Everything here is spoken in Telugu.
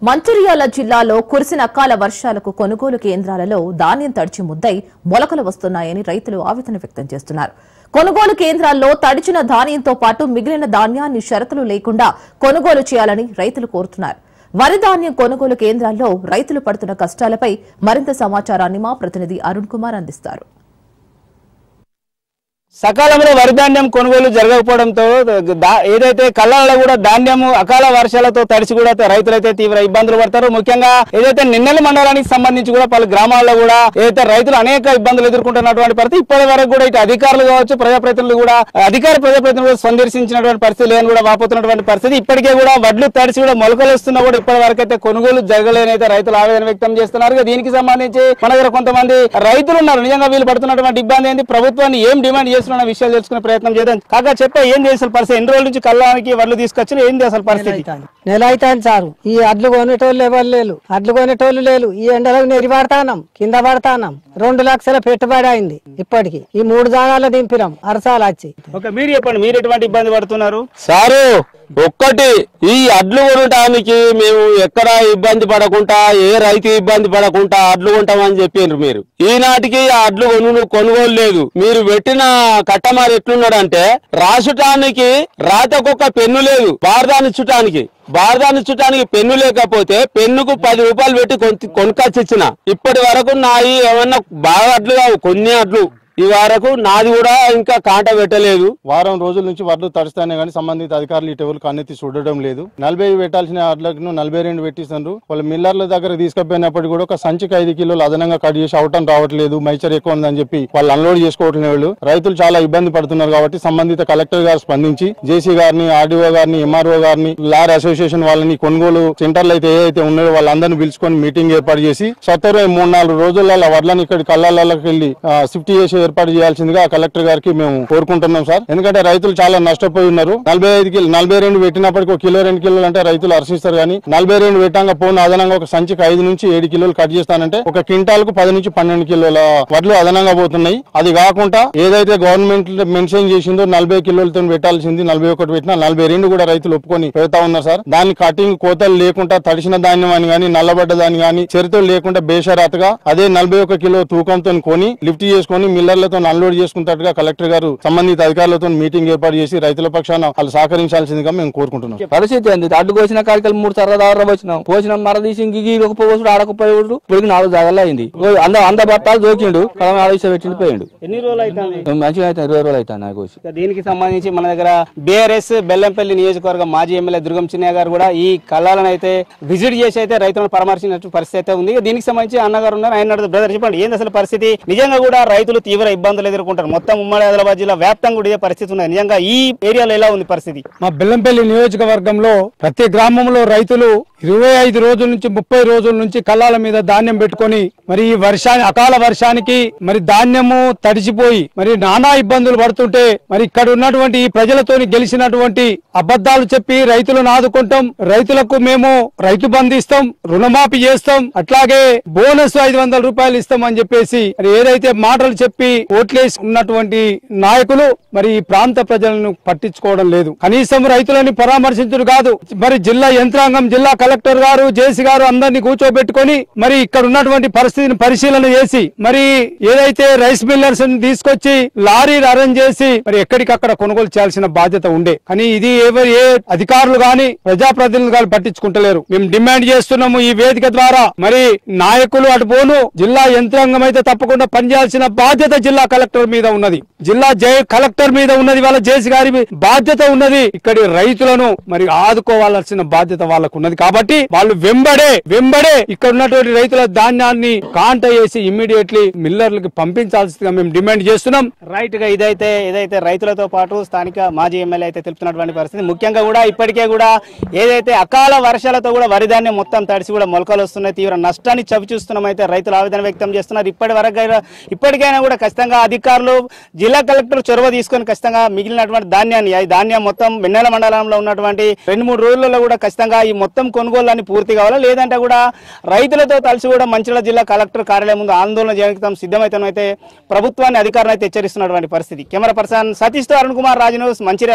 మంచిర్యాల జిల్లాలో కురిసిన అకాల వర్షాలకు కొనుగోలు కేంద్రాలలో ధాన్యం తడిచి ముద్దై మొలకలు వస్తున్నాయని రైతులు ఆవేదన వ్యక్తం చేస్తున్నారు. కొనుగోలు కేంద్రాల్లో తడిచిన ధాన్యంతో పాటు మిగిలిన ధాన్యాన్ని షరతులు లేకుండా కొనుగోలు చేయాలని రైతులు కోరుతున్నారు. వరి ధాన్యం కొనుగోలు కేంద్రాల్లో రైతులు పడుతున్న కష్టాలపై మరింత సమాచారాన్ని మా ప్రతినిధి అరుణ్ కుమార్ అందిస్తారు. సకాలంలో వరి ధాన్యం కొనుగోలు జరగకపోవడంతో ఏదైతే కళ్ళాలలో కూడా ధాన్యం అకాల వర్షాలతో తడిసి కూడా రైతులైతే తీవ్ర ఇబ్బందులు పడతారు. ముఖ్యంగా ఏదైతే నిన్నెల మండలానికి సంబంధించి కూడా పలు గ్రామాల్లో కూడా ఏదైతే రైతులు అనేక ఇబ్బందులు ఎదుర్కొంటున్నటువంటి పరిస్థితి ఇప్పటి వరకు కూడా ఇటు అధికారులు కావచ్చు ప్రజాప్రతినిధులు కూడా ప్రజాప్రతినిధులు సందర్శించినటువంటి పరిస్థితి లేని కూడా వాపోతున్నటువంటి పరిస్థితి. ఇప్పటికే కూడా వడ్లు తడిసి కూడా మొలకలు వస్తున్నా కూడా ఇప్పటి వరకు అయితే కొనుగోలు జరగలేనైతే రైతులు ఆవేదన వ్యక్తం చేస్తున్నారు. దీనికి సంబంధించి మన దగ్గర కొంతమంది రైతులు ఉన్నారు. నిజంగా వీళ్ళు పడుతున్నటువంటి ఇబ్బంది ఏంటి, ప్రభుత్వాన్ని ఏం డిమాండ్ విషయాలు తెలుసుకునే ప్రయత్నం చేద్దాం. కాగా చెప్పే ఏం చేసిన పరిస్థితి, ఎన్ని రోజుల నుంచి కళ్ళానికి వడ్లు తీసుకొచ్చిన ఏంది అసలు పరిస్థితి? నెల అవుతాను సారు. ఈ అడ్లు కొనేటోళ్ళు ఎవరు లేరు, అడ్లు కొనేటోళ్ళు లేరు. ఈ ఎండలకు నెరి పడతానం, కింద పడతానం. 2 లక్షల పెట్టుబడి అయింది ఇప్పటికి. ఈ 3 దానాలు దింపినాం అరసాలు వచ్చి. మీరు చెప్పండి, మీరు ఎటువంటి ఇబ్బంది పడుతున్నారు? సారు ఒక్కటి, ఈ అడ్లు కొనటానికి మేము ఎక్కడ ఇబ్బంది పడకుండా, ఏ రైతు ఇబ్బంది పడకుండా అడ్లు కొంటామని చెప్పిండ్రు. మీరు ఈనాటికి ఆ అడ్లు కొనుగోలు లేదు. మీరు పెట్టిన కట్టమారు ఎట్లున్నాడంటే రాసుటానికి రాతకొక పెన్ను లేదు, బారదాన్ని చుట్టానికి పెన్ను లేకపోతే పెన్నుకు 10 రూపాయలు పెట్టి కొనుకొచ్చిచ్చిన. ఇప్పటి వరకు నాయి ఏమన్నా బాగా అడ్లు కావు, కొన్ని అడ్లు. ఈ వరకు నాది కూడా ఇంకా కాంట పెట్టలేదు. వారం రోజుల నుంచి వడ్లు తడుస్తానే గానీ సంబంధిత అధికారులు ఈ టెబుల్ కన్నెత్తి చూడడం లేదు. 40 పెట్టాల్సిన వడ్లకు 42 పెట్టిస్తున్నారు. వాళ్ళ మిల్లర్ల దగ్గర తీసుకుపోయినప్పటికీ కూడా ఒక సంచికి 5 కిలోలు అదనంగా కట్ చేసి అవటం రావట్లేదు, మైచర్ ఎక్కువ ఉందని చెప్పి వాళ్ళు అన్లోడ్ చేసుకోవట్లేదు. రైతులు చాలా ఇబ్బంది పడుతున్నారు. కాబట్టి సంబంధిత కలెక్టర్ గారు స్పందించి జేసీ గారిని, ఆర్డీఓ గారిని, ఎంఆర్ఓ గారిని, లారీ అసోసియేషన్ వాళ్ళని, కొనుగోలు సెంటర్లు అయితే ఏదైతే ఉన్నాయో వాళ్ళందరినీ పిలుచుకొని మీటింగ్ ఏర్పాటు చేసి సత్వరమే 3-4 రోజులలో వడ్లని ఇక్కడ కళ్ళాలకి వెళ్లి షిఫ్ట్ చేసి ఏర్పాటు చేయాల్సిందిగా కలెక్టర్ గారికి మేము కోరుకుంటున్నాం సార్. ఎందుకంటే రైతులు చాలా నష్టపోయి ఉన్నారు. 42 పెట్టినప్పటికీ 1 కిలో 2 కిలోలు అంటే రైతులు హర్షిస్తారు. కానీ 42 పెట్టాక పోను అదనంగా ఒక సంచికి 5 నుంచి 7 కిలోలు కట్ చేస్తానంటే ఒక క్వింటాల్కు 10 నుంచి 12 కిలోల వడ్లు అదనంగా పోతున్నాయి. అది కాకుండా ఏదైతే గవర్నమెంట్ మెన్షన్ చేసిందో 40 కిలోలతో పెట్టాల్సింది 41 పెట్టినా 42 కూడా రైతులు ఒప్పుకొని పెడతా ఉన్నారు సార్. దాన్ని కటింగ్ కోతలు లేకుండా తడిసిన ధాన్యం అని కానీ, నల్లబడ్డ దాన్ని కానీ చరిత్రలు లేకుండా బేషరాతగా అదే 41 కిలో తూకంతో కొని లిఫ్ట్ చేసుకొని మిల్లర్లతో అన్లోడ్ చేసుకున్నట్టుగా కలెక్టర్ గారు సంబంధిత అధికారులతో మీటింగ్ ఏర్పాటు చేసి రైతుల పక్షాన వాళ్ళు సహకరించాల్సిందిగా మేము కోరుకుంటున్నాం. పరిస్థితి ఏంది, అడ్డు కోసిన కాడికలు 3 సార్లు పోసినాం మరదీసి గీకపోవచ్చు ఆడకపోయాడు. 4 జాగాలు అయింది. అంద బట్టాలు దోకిండు, పెట్టిండు పోయిండు. ఎన్ని రోజులు అయితే మంచిగా అయితే 20 రోజులు అయితే నాకు. దీనికి సంబంధించి మన దగ్గర బీఆర్ఎస్ బెల్లంపల్లి నియోజకవర్గం మాజీ ఎమ్మెల్యే దుర్గం చిన్నయ్య గారు కూడా ఈ కళ్ళాలను అయితే విజిట్ చేసి అయితే రైతులను పరామర్శించిన పరిస్థితి అయితే ఉంది. దీనికి సంబంధించి అన్నగారు ఉన్నారు, ఆయన బ్రదర్ చెప్పండి ఏంది అసలు పరిస్థితి? నిజంగా కూడా రైతులు తీవ్ర ఇబ్బందులు ఎదుర్కొంటారు. మొత్తం ఉమ్మడి ఆదిలాబాద్ జిల్లా వ్యాప్తంగా కూడా పరిస్థితి ఉన్నది. నిజంగా ఈ ఏరియాలో ఎలా ఉంది పరిస్థితి? మా బెల్లంపల్లి నియోజకవర్గంలో ప్రతి గ్రామంలో రైతులు 25 రోజుల నుంచి 30 రోజుల నుంచి కళ్ళాల మీద ధాన్యం పెట్టుకొని మరి ఈ అకాల వర్షానికి మరి ధాన్యము తడిచిపోయి మరి నానా ఇబ్బందులు పడుతుంటే మరి ఇక్కడ ఉన్నటువంటి ఈ ప్రజలతోని గెలిచినటువంటి అబద్ధాలు చెప్పి రైతులను ఆదుకుంటాం, రైతులకు మేము రైతు బంధు ఇస్తాం, రుణమాఫీ చేస్తాం, అట్లాగే బోనస్ 500 రూపాయలు ఇస్తాం అని చెప్పేసి మరి ఏదైతే మాటలు చెప్పి ఓట్లేసి ఉన్నటువంటి నాయకులు మరి ఈ ప్రాంత ప్రజలను పట్టించుకోవడం లేదు. కనీసం రైతులని పరామర్శించడం కాదు, మరి జిల్లా యంత్రాంగం, జిల్లా కలెక్టర్ గారు, జేసీ గారు అందరినీ కూర్చోబెట్టుకొని మరి ఇక్కడ ఉన్నటువంటి పరిస్థితిని పరిశీలన చేసి మరి ఏదైతే రైస్ మిల్లర్స్ తీసుకొచ్చి లారీలు అరేంజ్ చేసి మరి ఎక్కడికక్కడ కొనుగోలు చేయాల్సిన బాధ్యత ఉండే. కానీ ఇది ఏ అధికారులు గాని ప్రజాప్రతినిధులు గాని పట్టించుకుంటలేరు. మేము డిమాండ్ చేస్తున్నాము ఈ వేదిక ద్వారా, మరి నాయకులు అటుపోను జిల్లా యంత్రాంగం అయితే తప్పకుండా పనిచేయాల్సిన బాధ్యత జిల్లా కలెక్టర్ మీద ఉన్నది, జిల్లా కలెక్టర్ మీద ఉన్నది, వాళ్ళ జేసీ గారి బాధ్యత ఉన్నది. ఇక్కడి రైతులను మరి ఆదుకోవాల్సిన బాధ్యత వాళ్ళకు ఉన్నది. కాబట్టి వాళ్ళు వెంబడే ఇక్కడ ఉన్నటువంటి రైతుల ధాన్యాన్ని కాంట వేసి ఇమ్మీడియట్లీ మిల్లర్లకు పంపించాల్సిందిగా మేము డిమాండ్ చేస్తున్నాం. రైట్ గా ఏదైతే రైతులతో పాటు స్థానిక మాజీ ఎమ్మెల్యే అయితే తెలుపుతున్నటువంటి పరిస్థితి. ముఖ్యంగా కూడా ఇప్పటికే కూడా ఏదైతే అకాల వర్షాలతో కూడా వరి ధాన్యం మొత్తం తడిసి కూడా మొలకలు వస్తున్నాయి, తీవ్ర నష్టాన్ని చవిచూస్తున్నాం అయితే రైతులు ఆవేదన వ్యక్తం చేస్తున్నారు. ఇప్పటికైనా కూడా ఖచ్చితంగా అధికారులు, జిల్లా కలెక్టర్ చొరవ తీసుకొని ఖచ్చితంగా మిగిలినటువంటి ధాన్యం మొత్తం వెన్నెల మండలంలో ఉన్నటువంటి 2-3 రోజులలో కూడా ఖచ్చితంగా ఈ మొత్తం కొనుగోలు పూర్తి కావాలా, లేదంటే కూడా రైతులతో కలిసి కూడా మంచిర్యాల జిల్లా కలెక్టర్ కార్యాలయం ముందు ఆందోళన చేయడం సిద్ధమైతే ప్రభుత్వాన్ని అధికారులు అయితే హెచ్చరిస్తున్నటువంటి పరిస్థితి. కెమెరా పర్సన్ సతీష్ తో అరుణ్ కుమార్, రాజ్ న్యూస్, మంచిర్యాల.